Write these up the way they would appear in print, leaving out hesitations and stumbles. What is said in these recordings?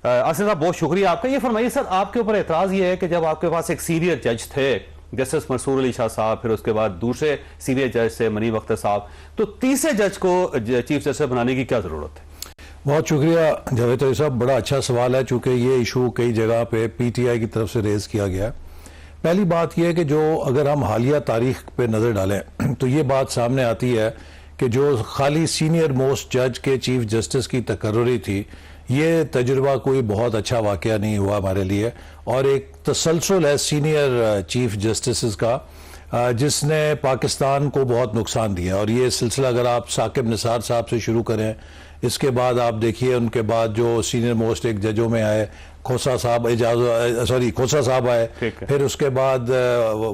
आसिफ साहब बहुत शुक्रिया आपका। ये फरमाइए सर, आपके ऊपर एतराज ये है कि जब आपके पास एक सीनियर जज थे जस्टिस मंसूर अली शाह साहब, फिर उसके बाद दूसरे सीनियर जज से मनीब अख्तर साहब, तो तीसरे जज को चीफ जस्टिस बनाने की क्या जरूरत है? बहुत शुक्रिया जावेद अली साहब, बड़ा अच्छा सवाल है चूंकि ये इशू कई जगह पे पीटीआई की तरफ से रेज किया गया। पहली बात यह है कि जो अगर हम हालिया तारीख पे नज़र डालें तो ये बात सामने आती है कि जो खाली सीनियर मोस्ट जज के चीफ जस्टिस की तकर्री थी, ये तजुर्बा कोई बहुत अच्छा वाक़या नहीं हुआ हमारे लिए, और एक तसलसल है सीनियर चीफ जस्टिस का जिसने पाकिस्तान को बहुत नुकसान दिया। और ये सिलसिला अगर आप साकिब निसार साहब से शुरू करें, इसके बाद आप देखिए उनके बाद जो सीनियर मोस्ट एक जजों में आए खोसा साहब खोसा साहब आए, फिर उसके बाद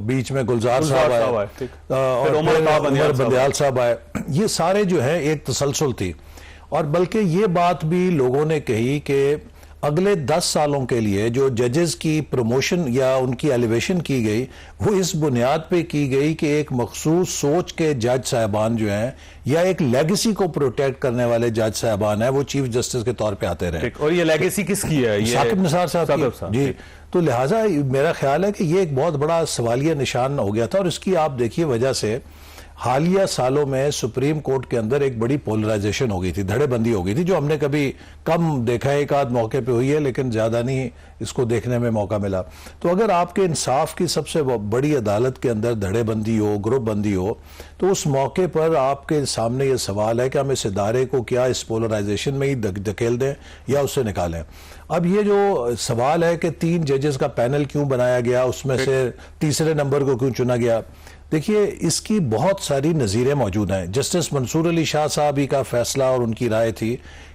बीच में गुलजार साहब आए और उमर बंदयाल साहब आए। ये सारे जो है एक तसलसल थी। और बल्कि ये बात भी लोगों ने कही कि अगले 10 सालों के लिए जो जजेस की प्रमोशन या उनकी एलिवेशन की गई वो इस बुनियाद पे की गई कि एक मखसूस सोच के जज साहबान जो हैं या एक लेगेसी को प्रोटेक्ट करने वाले जज साहबान हैं वो चीफ जस्टिस के तौर पे आते रहे। और ये लेगेसी किसकी है? ये साकिब निसार साहब की। जी, तो लिहाजा मेरा ख्याल है कि ये एक बहुत बड़ा सवालिया निशान हो गया था। और इसकी आप देखिए वजह से हालिया सालों में सुप्रीम कोर्ट के अंदर एक बड़ी पोलराइजेशन हो गई थी, धड़ेबंदी हो गई थी, जो हमने कभी कम देखा है, एक आध मौके पे हुई है लेकिन ज्यादा नहीं इसको देखने में मौका मिला। तो अगर आपके इंसाफ की सबसे बड़ी अदालत के अंदर धड़ेबंदी हो, ग्रुप बंदी हो, तो उस मौके पर आपके सामने ये सवाल है कि हम इस इदारे को क्या इस पोलराइजेशन में ही धकेल दें या उससे निकालें। अब ये जो सवाल है कि 3 जजेस का पैनल क्यों बनाया गया, उसमें से तीसरे नंबर को क्यों चुना गया, देखिए इसकी बहुत सारी नज़ीरें मौजूद हैं। जस्टिस मंसूर अली शाह साहब ही का फैसला और उनकी राय थी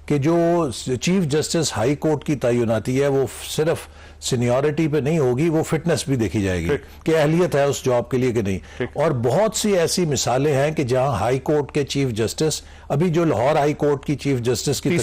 कि जो चीफ जस्टिस हाई कोर्ट की तैनाती है वो सिर्फ सीनियरिटी पे नहीं होगी, वो फिटनेस भी देखी जाएगी कि अहलियत है उस जॉब के लिए कि नहीं। और बहुत सी ऐसी मिसालें हैं कि जहां हाई कोर्ट के चीफ जस्टिस, अभी जो लाहौर हाई कोर्ट की चीफ जस्टिस की वो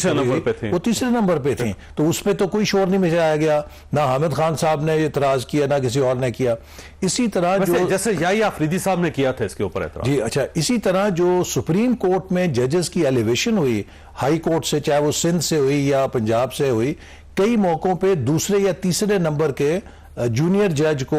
तीसरे नंबर पे थी, तो उस पर तो कोई शोर नहीं मचाया गया, ना हामिद खान साहब ने इतराज किया ना किसी और ने किया। इसी तरह जो जैसे याहिया अफरीदी साहब ने किया था इसके ऊपर जी, अच्छा, इसी तरह जो सुप्रीम कोर्ट में जजेस की एलिवेशन हुई हाई कोर्ट से, चाहे वो सिंध से हुई या पंजाब से हुई, कई मौकों पे दूसरे या तीसरे नंबर के जूनियर जज को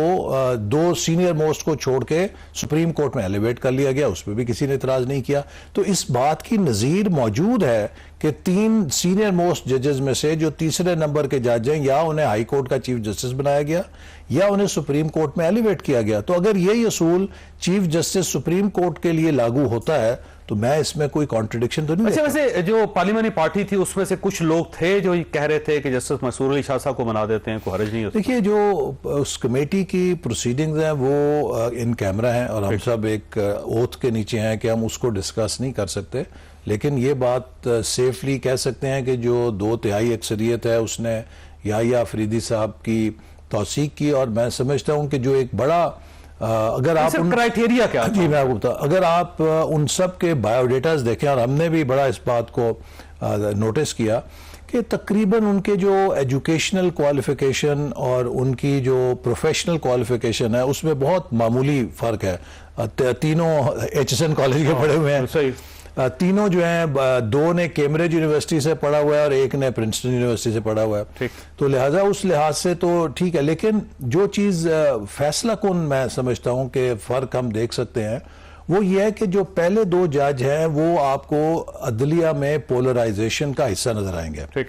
2 सीनियर मोस्ट को छोड़ के सुप्रीम कोर्ट में एलिवेट कर लिया गया, उस पर भी किसी ने इतराज नहीं किया। तो इस बात की नज़ीर मौजूद है कि 3 सीनियर मोस्ट जजेस में से जो तीसरे नंबर के जज हैं, या उन्हें हाई कोर्ट का चीफ जस्टिस बनाया गया या उन्हें सुप्रीम कोर्ट में एलिवेट किया गया। तो अगर यही असूल चीफ जस्टिस सुप्रीम कोर्ट के लिए लागू होता है तो मैं इसमें कोई कॉन्ट्रडिक्शन तो नहीं। अच्छा, वैसे जो पार्लियामेंट पार्टी थी उसमें से कुछ लोग थे जो कह रहे थे कि जस्टिस मंसूर अली शाह साहब को बना देते हैं, कोई हर्ज नहीं होता। देखिए, जो उस कमेटी की प्रोसीडिंग्स हैं वो इन कैमरा हैं और हम सब एक ओथ के नीचे हैं कि हम उसको डिस्कस नहीं कर सकते, लेकिन ये बात सेफली कह सकते हैं कि जो 2/3 अक्सरियत है उसने याहिया अफरीदी साहब की तौसीक की। और मैं समझता हूँ कि जो एक बड़ा अगर आप क्राइटेरिया क्या, जी मैं आपको बता, अगर आप उन सब के बायोडेटाज देखें, और हमने भी बड़ा इस बात को नोटिस किया कि तकरीबन उनके जो एजुकेशनल क्वालिफिकेशन और उनकी जो प्रोफेशनल क्वालिफिकेशन है उसमें बहुत मामूली फ़र्क है। तीनों HSN कॉलेज के पढ़े हुए हैं, तीनों जो हैं, 2 ने कैम्ब्रिज यूनिवर्सिटी से पढ़ा हुआ है और 1 ने प्रिंसटन यूनिवर्सिटी से पढ़ा हुआ है। तो लिहाजा उस लिहाज से तो ठीक है, लेकिन जो चीज़ फैसला कुन मैं समझता हूं कि फ़र्क हम देख सकते हैं वो ये है कि जो पहले 2 जज हैं वो आपको अदलिया में पोलराइजेशन का हिस्सा नजर आएंगे,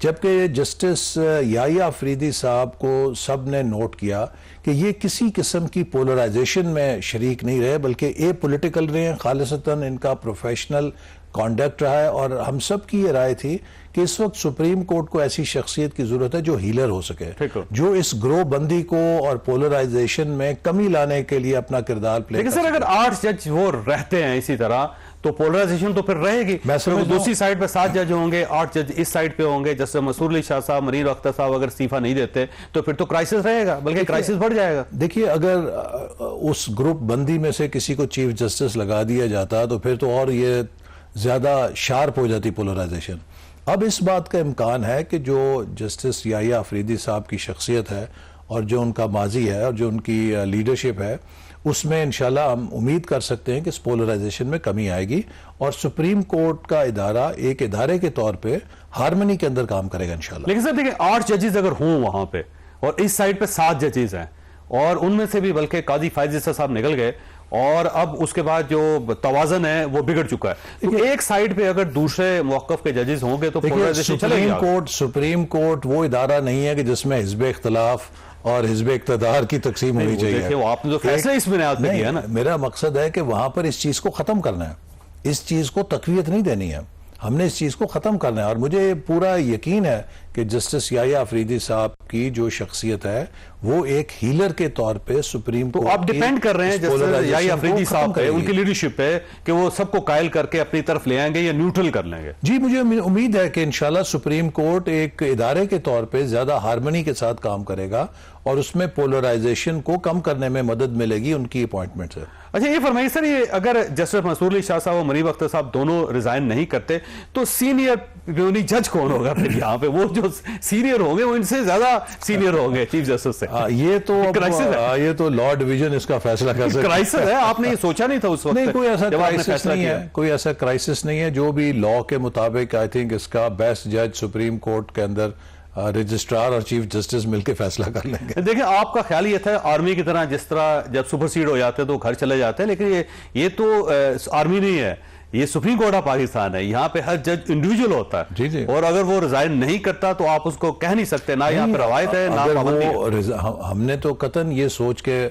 जबकि जस्टिस याहिया अफरीदी साहब को सब ने नोट किया कि ये किसी किस्म की पोलराइजेशन में शरीक नहीं रहे, बल्कि ए पॉलिटिकल रहे हैं, खालिसतन इनका प्रोफेशनल कॉन्डक्ट रहा है। और हम सब की ये राय थी कि इस वक्त सुप्रीम कोर्ट को ऐसी शख्सियत की जरूरत है जो हीलर हो सके, जो इस ग्रोह बंदी को और पोलराइजेशन में कमी लाने के लिए अपना किरदार प्ले। लेकिन सर, अगर 8 जज वो रहते हैं इसी तरह तो पोलराइजेशन तो फिर रहेगी। तो दूसरी साइड पे 7 जज होंगे, 8 जज इस साइड पे होंगे। जैसे मंसूर अली शाह साहब, मनीब अख्तर साहब अगर इस्तीफा नहीं देते तो फिर तो क्राइसिस रहेगा, बल्कि क्राइसिस बढ़ जाएगा। देखिए, अगर उस ग्रुप बंदी में से किसी को चीफ जस्टिस लगा दिया जाता तो फिर तो और ये ज्यादा शार्प हो जाती पोलराइजेशन। अब इस बात का इम्कान है कि जो जस्टिस याहिया अफरीदी साहब की शख्सियत है और जो उनका माजी है और जो उनकी लीडरशिप है उसमें इंशाल्लाह हम उम्मीद कर सकते हैं कि इस पोलराइजेशन में कमी आएगी और सुप्रीम कोर्ट का इदारा एक इदारे के तौर पे हार्मनी के अंदर काम करेगा इंशाल्लाह। लेकिन सर देखिए 8 जजेस अगर हों वहां पे और इस साइड पे 7 जजेस हैं और उनमें से भी बल्कि काजी फायज ईसा साहब निकल गए और अब उसके बाद जो तवाजन है वो बिगड़ चुका है, तो एक साइड पे अगर दूसरे मौकफ के जजेस होंगे तो पोलराइजेशन चलेगी। सुप्रीम कोर्ट वो इदारा नहीं है कि जिसमें हिज़्ब इख्तिलाफ और हिज़्ब इक़्तिदार की तकसीम होनी चाहिए। वो आपने जो फैसला इस बुनियाद पे किया ना, मेरा मकसद है कि वहां पर इस चीज को खत्म करना है, इस चीज को तकवीयत नहीं देनी है, हमने इस चीज को खत्म करना है। और मुझे पूरा यकीन है कि जस्टिस याह्या अफरीदी साहब की जो शख्सियत है वो एक हीलर के तौर पे सुप्रीम कोर्ट, तो आप डिपेंड कर रहे हैं जस्टिस याह्या अफरीदी साहब पे, उनकी लीडरशिप पे कि वो सबको कायल करके अपनी तरफ ले आएंगे या न्यूट्रल कर लेंगे। जी, मुझे उम्मीद है कि इंशाल्लाह सुप्रीम कोर्ट एक इदारे के तौर पे ज्यादा हार्मनी के साथ काम करेगा और उसमें पोलराइजेशन को कम करने में मदद मिलेगी उनकी अपॉइंटमेंट से। अच्छा ये फरमाइए सर, ये अगर जस्टिस मंसूर अली शाह साहब और मरीब अख्तर साहब दोनों रिजाइन नहीं करते तो सीनियर जज कौन होगा फिर यहाँ पे? वो जो सीनियर होंगे वो इनसे ज्यादा सीनियर होंगे चीफ जस्टिस से। ये तो लॉ डिवीजन इसका फैसला कर सकता है। क्राइसिस है, आपने ये सोचा नहीं था उस वक्त? नहीं, कोई ऐसा क्राइसिस नहीं है, कोई ऐसा क्राइसिस नहीं है। जो भी लॉ के मुताबिक आई थिंक इसका बेस्ट जज सुप्रीम कोर्ट के अंदर रजिस्ट्रार और चीफ जस्टिस मिलकर फैसला कर लेंगे। देखिए आपका ख्याल ये था आर्मी की तरह, जिस तरह जब सुपरसीड हो जाते हैं तो घर चले जाते हैं, लेकिन ये तो आर्मी नहीं है, ये सुप्रीम कोर्ट ऑफ पाकिस्तान है। यहाँ पे हर जज इंडिविजुअल होता है। जी जी। और अगर वो रिजाइन नहीं करता तो आप उसको कह नहीं सकते, ना यहाँ पे रवायत है ना पाबंदी है। हमने तो कतन ये सोच के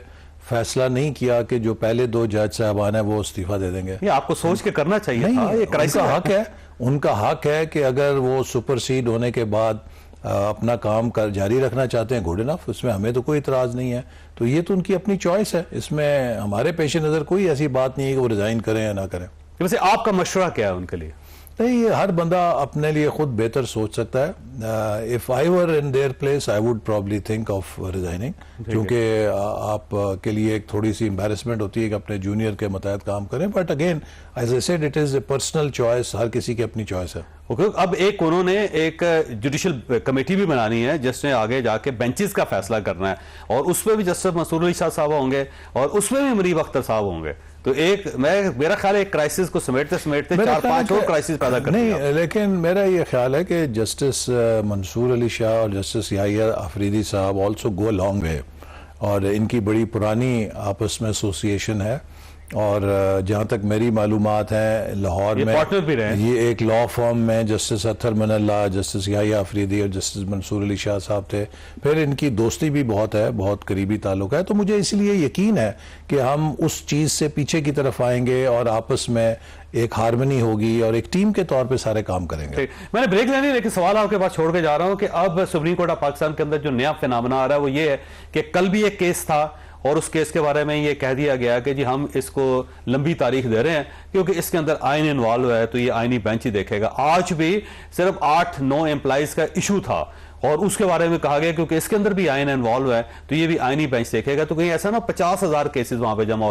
फैसला नहीं किया कि जो पहले 2 जज साहबान है वो इस्तीफा दे देंगे। ये आपको सोच के करना चाहिए था। ये क्राइसिस हक है, उनका हक है कि अगर वो सुपरसीड होने के बाद अपना काम कर जारी रखना चाहते हैं, गुड इनफ, उसमें हमें तो कोई इतराज नहीं है। तो ये तो उनकी अपनी चॉइस है, इसमें हमारे पेश नज़र कोई ऐसी बात नहीं है कि वो रिजाइन करें या ना करें। वैसे आपका मशवरा क्या है उनके लिए? नहीं, हर बंदा अपने लिए खुद बेहतर सोच सकता है। If I were in their place I would probably think of resigning, क्योंकि आप के लिए एक थोड़ी सी एम्बैरेसमेंट होती है कि अपने जूनियर के मतहत काम करें, but again as I said it is a personal choice, हर किसी की अपनी चॉइस है। अब एक उन्होंने एक जुडिशल कमेटी भी बनानी है जिसने आगे जाके बेंचेस का फैसला करना है और उसमें भी जस्टिस मंसूर अली शाह साहब होंगे और उसमें भी मरीब अख्तर साहब होंगे। तो मेरा ख्याल है एक क्राइसिस को समेटते 4-5 और क्राइसिस पैदा करते हैं। नहीं, लेकिन मेरा ये ख्याल है कि जस्टिस मंसूर अली शाह और जस्टिस याह्या अफरीदी साहब ऑल्सो गो लॉन्ग वे और इनकी बड़ी पुरानी आपस में एसोसिएशन है। और जहाँ तक मेरी मालूमात है लाहौर में पार्टनर भी रहे, ये एक लॉ फर्म में जस्टिस अत्तर मनल्ला, जस्टिस याह्या अफरीदी और जस्टिस मंसूर अली शाह साहब थे। फिर इनकी दोस्ती भी बहुत है, बहुत करीबी ताल्लुक है। तो मुझे इसलिए यकीन है कि हम उस चीज़ से पीछे की तरफ आएंगे और आपस में एक हार्मनी होगी और एक टीम के तौर पे सारे काम करेंगे। मैंने ब्रेक लेनी, लेकिन सवाल आपके पास छोड़ के जा रहा हूं कि अब सुप्रीम कोर्ट ऑफ पाकिस्तान के अंदर जो नया फिनोमेना आ रहा है वो ये है कि कल भी एक केस था और उस केस के बारे में ये कह दिया गया कि जी हम इसको लंबी तारीख दे रहे हैं क्योंकि इसके अंदर आइन इन्वॉल्व है, तो ये आइनी बेंच ही देखेगा। आज भी सिर्फ 8-9 एम्प्लॉइज का इशू था और उसके बारे में कहा गया क्योंकि इसके अंदर भी आइन इन्वॉल्व है तो ये भी आइनी बेंच देखेगा। तो कहीं ऐसा ना 50,000 केसेस वहां पे जमा